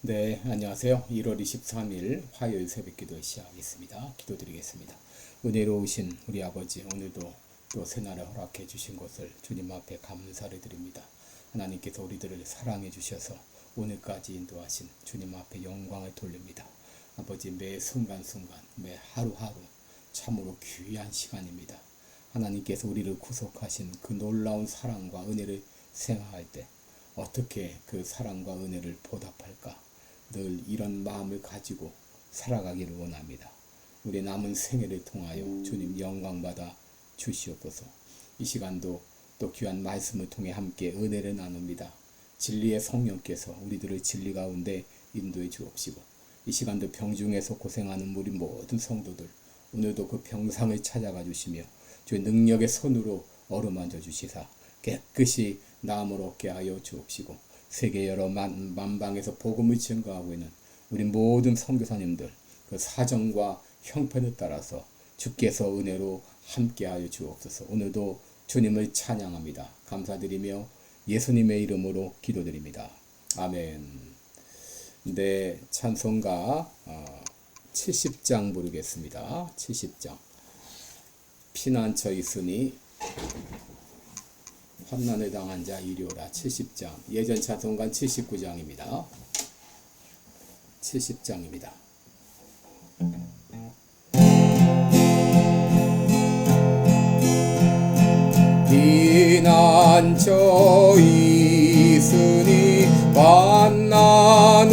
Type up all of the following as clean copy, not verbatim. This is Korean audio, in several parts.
네, 안녕하세요. 1월 23일 화요일 새벽기도 시작하겠습니다. 기도드리겠습니다. 은혜로우신 우리 아버지, 오늘도 또 새날을 허락해 주신 것을 주님 앞에 감사를 드립니다. 하나님께서 우리들을 사랑해 주셔서 오늘까지 인도하신 주님 앞에 영광을 돌립니다. 아버지, 매 순간순간, 매 하루하루 참으로 귀한 시간입니다. 하나님께서 우리를 구속하신 그 놀라운 사랑과 은혜를 생각할 때 어떻게 그 사랑과 은혜를 보답할까? 늘 이런 마음을 가지고 살아가기를 원합니다. 우리 남은 생애를 통하여 주님 영광받아 주시옵소서. 이 시간도 또 귀한 말씀을 통해 함께 은혜를 나눕니다. 진리의 성령께서 우리들을 진리 가운데 인도해 주옵시고, 이 시간도 병중에서 고생하는 우리 모든 성도들, 오늘도 그 병상을 찾아가 주시며 주의 능력의 손으로 어루만져 주시사 깨끗이 나음을 얻게 하여 주옵시고, 세계 여러 만방에서 복음을 증거하고 있는 우리 모든 선교사님들, 그 사정과 형편에 따라서 주께서 은혜로 함께하여 주옵소서. 오늘도 주님을 찬양합니다. 감사드리며 예수님의 이름으로 기도드립니다. 아멘. 네, 찬송가 70장 부르겠습니다. 70장. 피난처 있으니 환난을 당한 자 이리오라. 70장. 예전 찬송가 79장입니다. 70장입니다. 피난처 있으니 환난을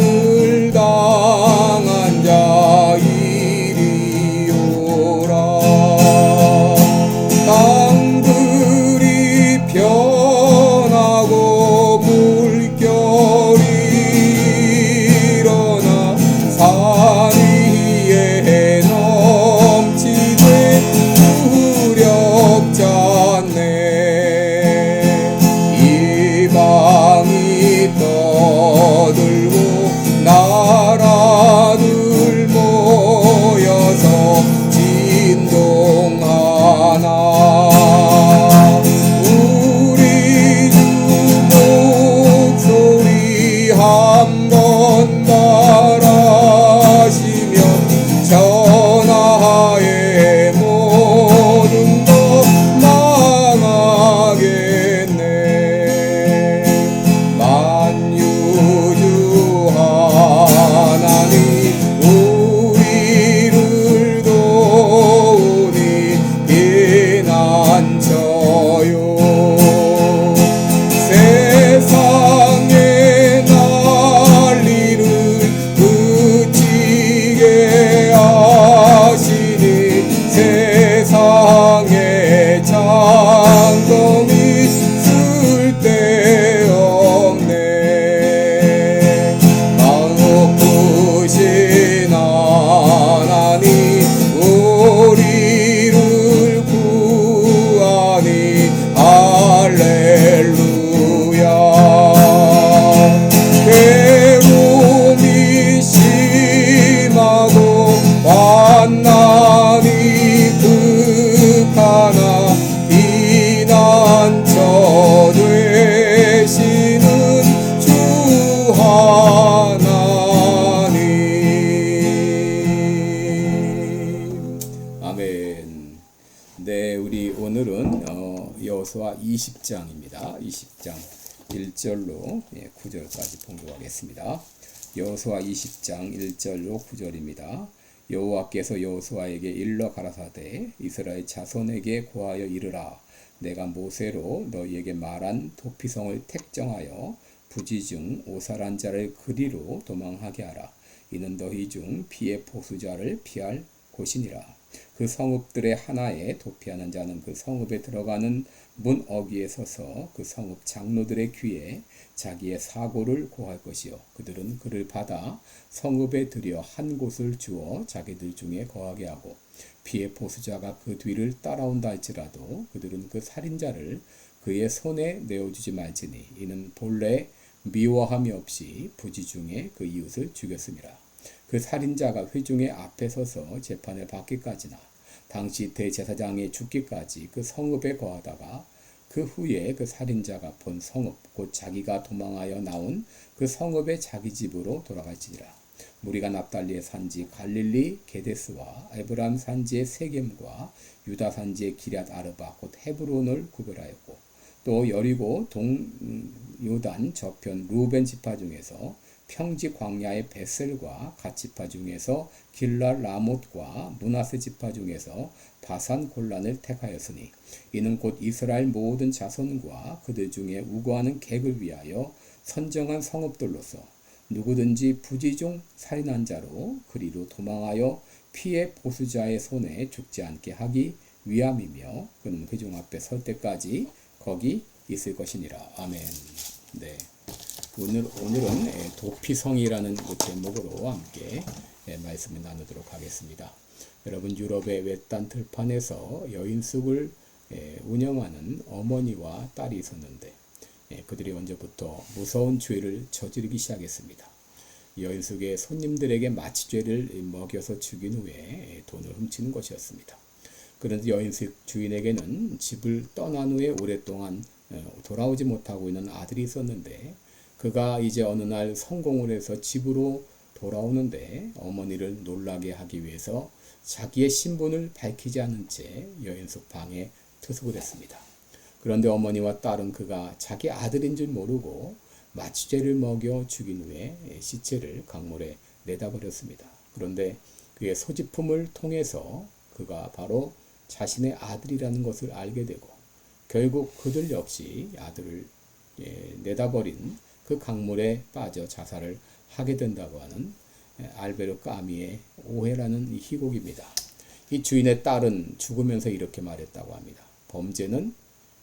당한 자 이리오라. 땅들이 변하고 물결이 일어나 산 위에 넘치되 두렵잖네. 이방이 떠들고 나라들 모여서 진동하나. 우리 주 목소리 한번 말하시면 전하의 모든 것 망하겠네. 만유주 하나님 우리를 도우니 피난처요. 세상의 난리를 그치게 하시니 세상의 장검이 쓸데없네. 마음 높으신 하나님 우리를 구하니 할렐루야. 괴로움이 심하고 환난이 극하나 피난처 되시는 주 하나님. 아멘. 네, 우리 오늘은 여호수아 20장입니다. 20장 1절로 9절까지 봉독하겠습니다. 여호수아 20장 1절로 9절입니다. 여호와께서 여호수아에게 일러 가라사대 이스라엘 자손에게 고하여 이르라. 내가 모세로 너희에게 말한 도피성을 택정하여 부지 중 오살한 자를 그리로 도망하게 하라. 이는 너희 중 피의 보수자를 피할 곳이니라. 그 성읍들의 하나에 도피하는 자는 그 성읍에 들어가는 문 어귀에 서서 그 성읍 장로들의 귀에 자기의 사고를 고할 것이요. 그들은 그를 받아 성읍에 들여 한 곳을 주어 자기들 중에 거하게 하고, 피의 보수자가 그 뒤를 따라온다 할지라도 그들은 그 살인자를 그의 손에 내어주지 말지니 이는 본래 미워함이 없이 부지 중에 그 이웃을 죽였음이라. 그 살인자가 회중의 앞에 서서 재판을 받기까지나 당시 대제사장의 죽기까지 그 성읍에 거하다가 그 후에 그 살인자가 본 성읍 곧 자기가 도망하여 나온 그 성읍의 자기 집으로 돌아갈지니라. 무리가 납달리의 산지 갈릴리 게데스와 에브람 산지의 세겜과 유다 산지의 기럇 아르바 곧 헤브론을 구별하였고, 또 여리고 동 요단 저편 루벤 지파 중에서 평지 광야의 베셀과 갓 지파 중에서 길랄 라못과 므낫세 지파 중에서 바산 골란을 택하였으니, 이는 곧 이스라엘 모든 자손과 그들 중에 우거하는 객을 위하여 선정한 성읍들로서 누구든지 부지 중 살인한 자로 그리로 도망하여 피해 보수자의 손에 죽지 않게 하기 위함이며, 그는 그중 앞에 설 때까지 거기 있을 것이니라. 아멘. 네. 오늘은 도피성이라는 그 제목으로 함께 말씀을 나누도록 하겠습니다. 여러분, 유럽의 외딴 들판에서 여인숙을 운영하는 어머니와 딸이 있었는데, 그들이 언제부터 무서운 죄를 저지르기 시작했습니다. 여인숙의 손님들에게 마취죄를 먹여서 죽인 후에 돈을 훔치는 것이었습니다. 그런데 여인숙 주인에게는 집을 떠난 후에 오랫동안 돌아오지 못하고 있는 아들이 있었는데, 그가 이제 어느 날 성공을 해서 집으로 돌아오는데 어머니를 놀라게 하기 위해서 자기의 신분을 밝히지 않은 채 여인숙 방에 투숙을 했습니다. 그런데 어머니와 딸은 그가 자기 아들인 줄 모르고 마취죄를 먹여 죽인 후에 시체를 강물에 내다 버렸습니다. 그런데 그의 소지품을 통해서 그가 바로 자신의 아들이라는 것을 알게 되고, 결국 그들 역시 아들을 내다버린 그 강물에 빠져 자살을 하게 된다고 하는 알베르 까미의 오해라는 이 희곡입니다. 이 주인의 딸은 죽으면서 이렇게 말했다고 합니다. 범죄는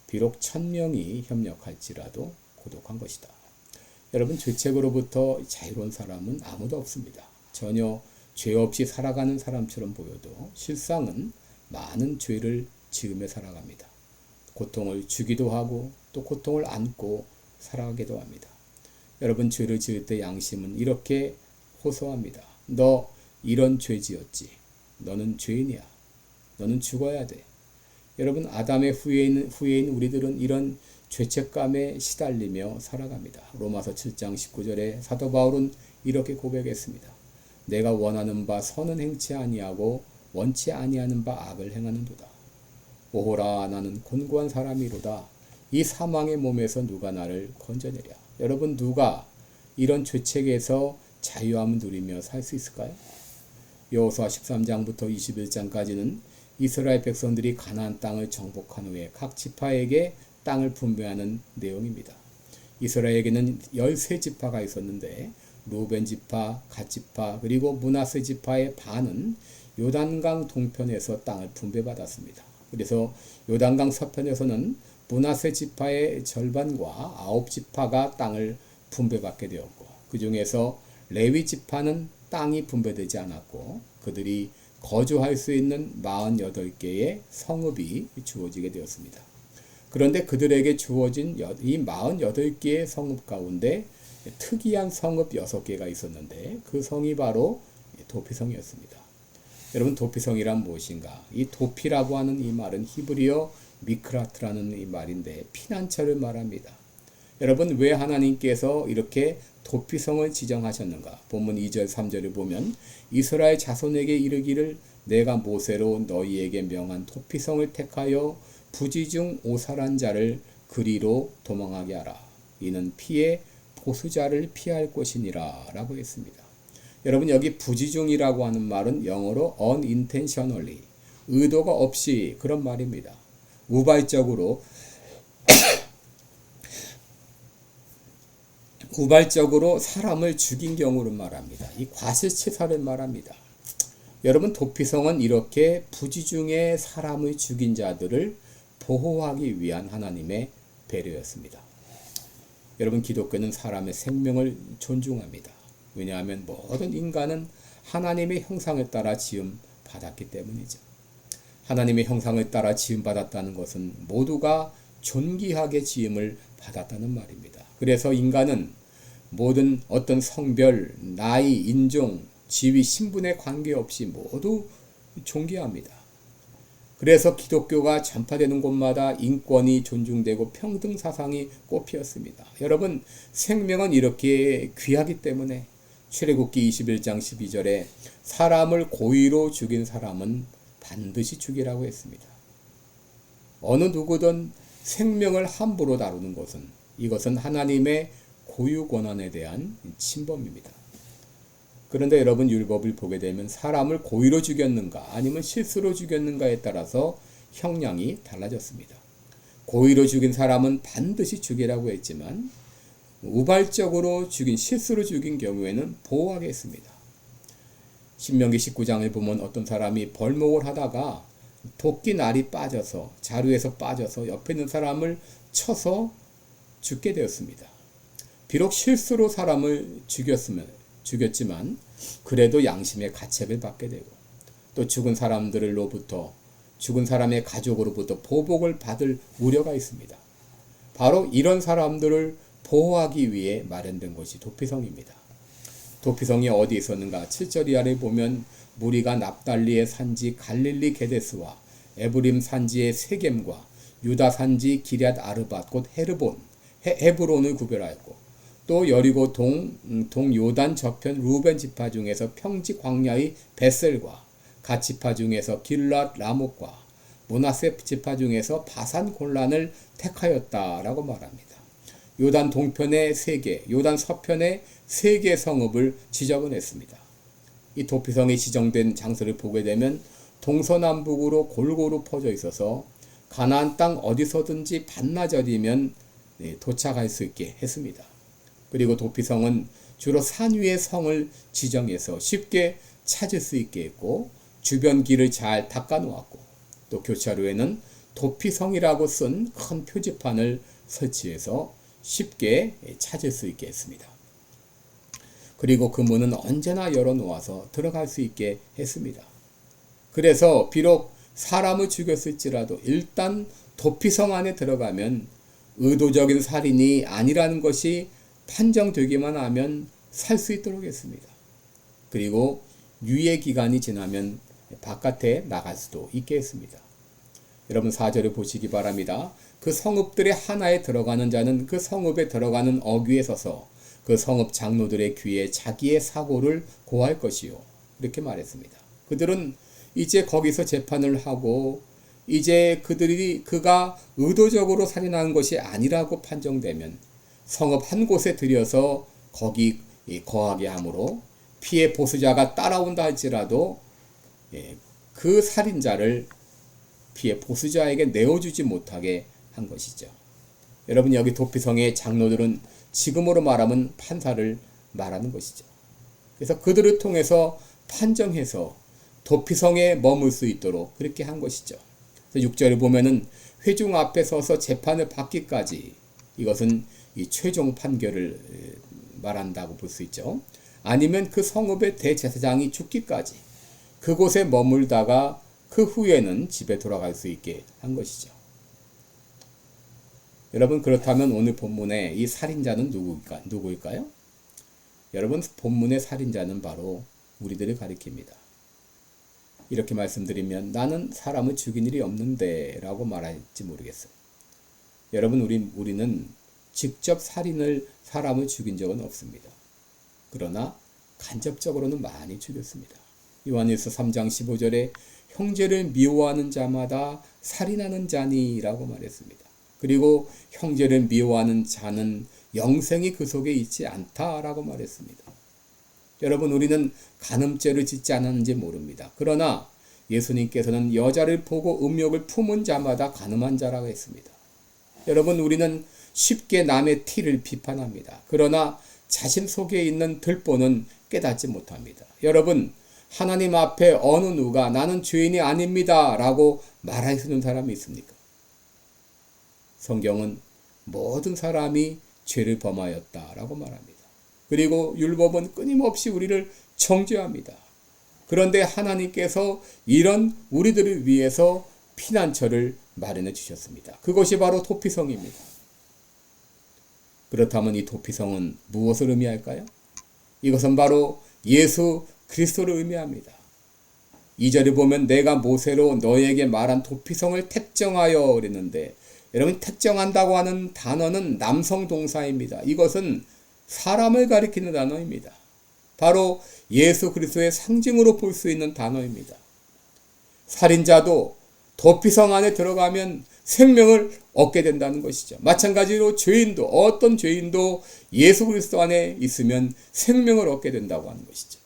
비록 1000명이 협력할지라도 고독한 것이다. 여러분, 죄책으로부터 자유로운 사람은 아무도 없습니다. 전혀 죄 없이 살아가는 사람처럼 보여도 실상은 많은 죄를 지으며 살아갑니다. 고통을 주기도 하고 또 고통을 안고 살아가기도 합니다. 여러분, 죄를 지을 때 양심은 이렇게 호소합니다. 너 이런 죄 지었지. 너는 죄인이야. 너는 죽어야 돼. 여러분, 아담의 후예인 우리들은 이런 죄책감에 시달리며 살아갑니다. 로마서 7장 19절에 사도 바울은 이렇게 고백했습니다. 내가 원하는 바 선은 행치 아니하고 원치 아니하는 바 악을 행하는도다. 오호라, 나는 곤고한 사람이로다. 이 사망의 몸에서 누가 나를 건져내랴. 여러분, 누가 이런 죄책에서 자유함을 누리며 살 수 있을까요? 여호수아 13장부터 21장까지는 이스라엘 백성들이 가나안 땅을 정복한 후에 각 지파에게 땅을 분배하는 내용입니다. 이스라엘에게는 13지파가 있었는데 루벤 지파, 갓 지파, 그리고 므낫세 지파의 반은 요단강 동편에서 땅을 분배받았습니다. 그래서 요단강 서편에서는 므낫세 지파의 절반과 9지파가 땅을 분배받게 되었고, 그 중에서 레위 지파는 땅이 분배되지 않았고 그들이 거주할 수 있는 48개의 성읍이 주어지게 되었습니다. 그런데 그들에게 주어진 이 48개의 성읍 가운데 특이한 성읍 6개가 있었는데 그 성이 바로 도피성이었습니다. 여러분, 도피성이란 무엇인가? 이 도피라고 하는 이 말은 히브리어 미크라트라는 이 말인데 피난처를 말합니다. 여러분, 왜 하나님께서 이렇게 도피성을 지정하셨는가? 본문 2절 3절을 보면 이스라엘 자손에게 이르기를 내가 모세로 너희에게 명한 도피성을 택하여 부지 중 오살한 자를 그리로 도망하게 하라. 이는 피해 보수자를 피할 것이니라 라고 했습니다. 여러분, 여기 부지 중이라고 하는 말은 영어로 unintentionally, 의도가 없이 그런 말입니다. 우발적으로 사람을 죽인 경우를 말합니다. 이 과실치사를 말합니다. 여러분, 도피성은 이렇게 부지 중에 사람을 죽인 자들을 보호하기 위한 하나님의 배려였습니다. 여러분, 기독교는 사람의 생명을 존중합니다. 왜냐하면 모든 인간은 하나님의 형상을 따라 지음 받았기 때문이죠. 하나님의 형상을 따라 지음 받았다는 것은 모두가 존귀하게 지음을 받았다는 말입니다. 그래서 인간은 모든 어떤 성별, 나이, 인종, 지위, 신분에 관계없이 모두 존귀합니다. 그래서 기독교가 전파되는 곳마다 인권이 존중되고 평등 사상이 꽃피었습니다. 여러분, 생명은 이렇게 귀하기 때문에 출애굽기 21장 12절에 사람을 고의로 죽인 사람은 반드시 죽이라고 했습니다. 어느 누구든 생명을 함부로 다루는 것은 이것은 하나님의 고유 권한에 대한 침범입니다. 그런데 여러분, 율법을 보게 되면 사람을 고의로 죽였는가 아니면 실수로 죽였는가에 따라서 형량이 달라졌습니다. 고의로 죽인 사람은 반드시 죽이라고 했지만 우발적으로 죽인, 실수로 죽인 경우에는 보호하게 했습니다. 신명기 19장을 보면 어떤 사람이 벌목을 하다가 도끼 날이 빠져서, 자루에서 빠져서 옆에 있는 사람을 쳐서 죽게 되었습니다. 비록 실수로 사람을 죽였지만 그래도 양심의 가책을 받게 되고 또 죽은 사람들로부터, 죽은 사람의 가족으로부터 보복을 받을 우려가 있습니다. 바로 이런 사람들을 보호하기 위해 마련된 것이 도피성입니다. 도피성이 어디 있었는가? 7절 이하를 보면 무리가 납달리의 산지 갈릴리 게데스와 에브림 산지의 세겜과 유다 산지 기럇 아르밧 곧 헤브론을 구별하였고, 또 여리고 동 요단 저편 루벤 지파 중에서 평지 광야의 베셀과 갓 지파 중에서 길랏 라못과 므낫세 지파 중에서 바산 골란을 택하였다라고 말합니다. 요단 동편의 3개, 요단 서편의 3개 성읍을 지정을 했습니다. 이 도피성이 지정된 장소를 보게 되면 동서남북으로 골고루 퍼져 있어서 가나안 땅 어디서든지 반나절이면 도착할 수 있게 했습니다. 그리고 도피성은 주로 산 위의 성을 지정해서 쉽게 찾을 수 있게 했고, 주변 길을 잘 닦아 놓았고, 또 교차로에는 도피성이라고 쓴 큰 표지판을 설치해서 쉽게 찾을 수 있게 했습니다. 그리고 그 문은 언제나 열어놓아서 들어갈 수 있게 했습니다. 그래서 비록 사람을 죽였을지라도 일단 도피성 안에 들어가면 의도적인 살인이 아니라는 것이 판정되기만 하면 살 수 있도록 했습니다. 그리고 유예 기간이 지나면 바깥에 나갈 수도 있게 했습니다. 여러분 4절을 보시기 바랍니다. 그 성읍들의 하나에 들어가는 자는 그 성읍에 들어가는 어귀에 서서 그 성읍 장로들의 귀에 자기의 사고를 고할 것이요, 이렇게 말했습니다. 그들은 이제 거기서 재판을 하고 이제 그가 의도적으로 살인한 것이 아니라고 판정되면 성읍 한 곳에 들여서 거기 거하게 함으로 피해 보수자가 따라온다 할지라도 그 살인자를 피해 보수자에게 내어주지 못하게 한 것이죠. 여러분, 여기 도피성의 장로들은 지금으로 말하면 판사를 말하는 것이죠. 그래서 그들을 통해서 판정해서 도피성에 머물 수 있도록 그렇게 한 것이죠. 6절에 보면은 회중 앞에 서서 재판을 받기까지, 이것은 이 최종 판결을 말한다고 볼 수 있죠. 아니면 그 성읍의 대제사장이 죽기까지 그곳에 머물다가 그 후에는 집에 돌아갈 수 있게 한 것이죠. 여러분, 그렇다면 오늘 본문의 이 살인자는 누구일까요? 여러분, 본문의 살인자는 바로 우리들을 가리킵니다. 이렇게 말씀드리면 나는 사람을 죽인 일이 없는데 라고 말할지 모르겠어요. 여러분, 우리는 직접 사람을 죽인 적은 없습니다. 그러나 간접적으로는 많이 죽였습니다. 요한일서 3장 15절에 형제를 미워하는 자마다 살인하는 자니라고 말했습니다. 그리고 형제를 미워하는 자는 영생이 그 속에 있지 않다라고 말했습니다. 여러분, 우리는 간음죄를 짓지 않았는지 모릅니다. 그러나 예수님께서는 여자를 보고 음욕을 품은 자마다 간음한 자라고 했습니다. 여러분, 우리는 쉽게 남의 티를 비판합니다. 그러나 자신 속에 있는 들보는 깨닫지 못합니다. 여러분, 하나님 앞에 어느 누가 나는 죄인이 아닙니다 라고 말할 수 있는 사람이 있습니까? 성경은 모든 사람이 죄를 범하였다라고 말합니다. 그리고 율법은 끊임없이 우리를 정죄합니다. 그런데 하나님께서 이런 우리들을 위해서 피난처를 마련해 주셨습니다. 그것이 바로 도피성입니다. 그렇다면 이 도피성은 무엇을 의미할까요? 이것은 바로 예수 그리스도를 의미합니다. 2절에 보면 내가 모세로 너에게 말한 도피성을 택정하여 그랬는데, 여러분 택정한다고 하는 단어는 남성 동사입니다. 이것은 사람을 가리키는 단어입니다. 바로 예수 그리스도의 상징으로 볼 수 있는 단어입니다. 살인자도 도피성 안에 들어가면 생명을 얻게 된다는 것이죠. 마찬가지로 죄인도, 어떤 죄인도 예수 그리스도 안에 있으면 생명을 얻게 된다고 하는 것이죠.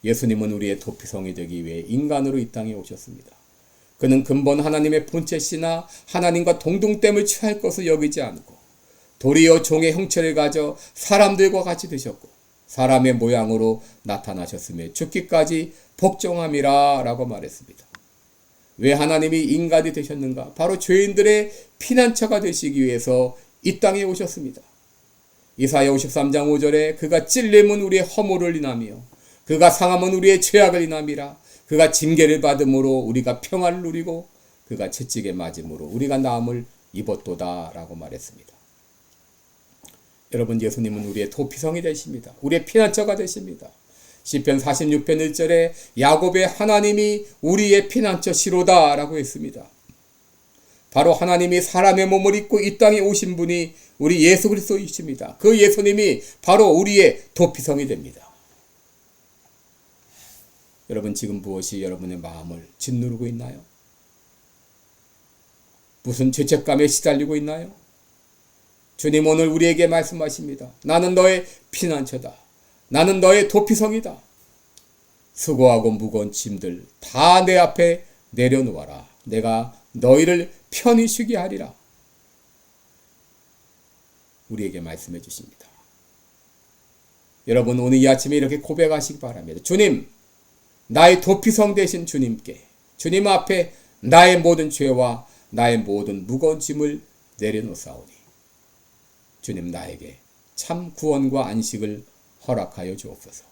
예수님은 우리의 도피성이 되기 위해 인간으로 이 땅에 오셨습니다. 그는 근본 하나님의 본체시나 하나님과 동등됨을 취할 것을 여기지 않고 도리어 종의 형체를 가져 사람들과 같이 되셨고 사람의 모양으로 나타나셨으며 죽기까지 복종함이라 라고 말했습니다. 왜 하나님이 인간이 되셨는가? 바로 죄인들의 피난처가 되시기 위해서 이 땅에 오셨습니다. 이사야 53장 5절에 그가 찔림은 우리의 허물을 인하며 그가 상함은 우리의 죄악을 인함이라. 그가 징계를 받음으로 우리가 평안을 누리고 그가 채찍에 맞음으로 우리가 나음을 입었도다 라고 말했습니다. 여러분, 예수님은 우리의 도피성이 되십니다. 우리의 피난처가 되십니다. 시편 46편 1절에 야곱의 하나님이 우리의 피난처 시로다 라고 했습니다. 바로 하나님이 사람의 몸을 입고 이 땅에 오신 분이 우리 예수 그리스도이십니다. 그 예수님이 바로 우리의 도피성이 됩니다. 여러분, 지금 무엇이 여러분의 마음을 짓누르고 있나요? 무슨 죄책감에 시달리고 있나요? 주님 오늘 우리에게 말씀하십니다. 나는 너의 피난처다. 나는 너의 도피성이다. 수고하고 무거운 짐들 다 내 앞에 내려놓아라. 내가 너희를 편히 쉬게 하리라. 우리에게 말씀해 주십니다. 여러분, 오늘 이 아침에 이렇게 고백하시기 바랍니다. 주님, 나의 도피성 되신 주님께, 주님 앞에 나의 모든 죄와 나의 모든 무거운 짐을 내려놓사오니 주님, 나에게 참 구원과 안식을 허락하여 주옵소서.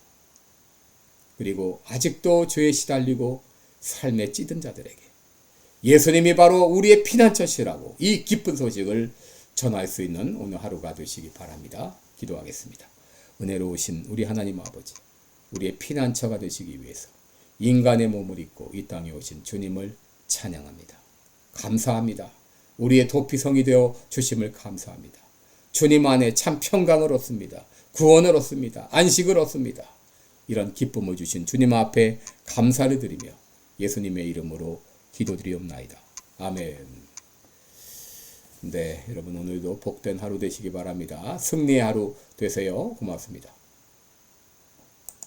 그리고 아직도 죄에 시달리고 삶에 찌든 자들에게 예수님이 바로 우리의 피난처시라고 이 기쁜 소식을 전할 수 있는 오늘 하루가 되시기 바랍니다. 기도하겠습니다. 은혜로우신 우리 하나님 아버지, 우리의 피난처가 되시기 위해서 인간의 몸을 입고 이 땅에 오신 주님을 찬양합니다. 감사합니다. 우리의 도피성이 되어 주심을 감사합니다. 주님 안에 참 평강을 얻습니다. 구원을 얻습니다. 안식을 얻습니다. 이런 기쁨을 주신 주님 앞에 감사를 드리며 예수님의 이름으로 기도드리옵나이다. 아멘. 네, 여러분 오늘도 복된 하루 되시기 바랍니다. 승리의 하루 되세요. 고맙습니다.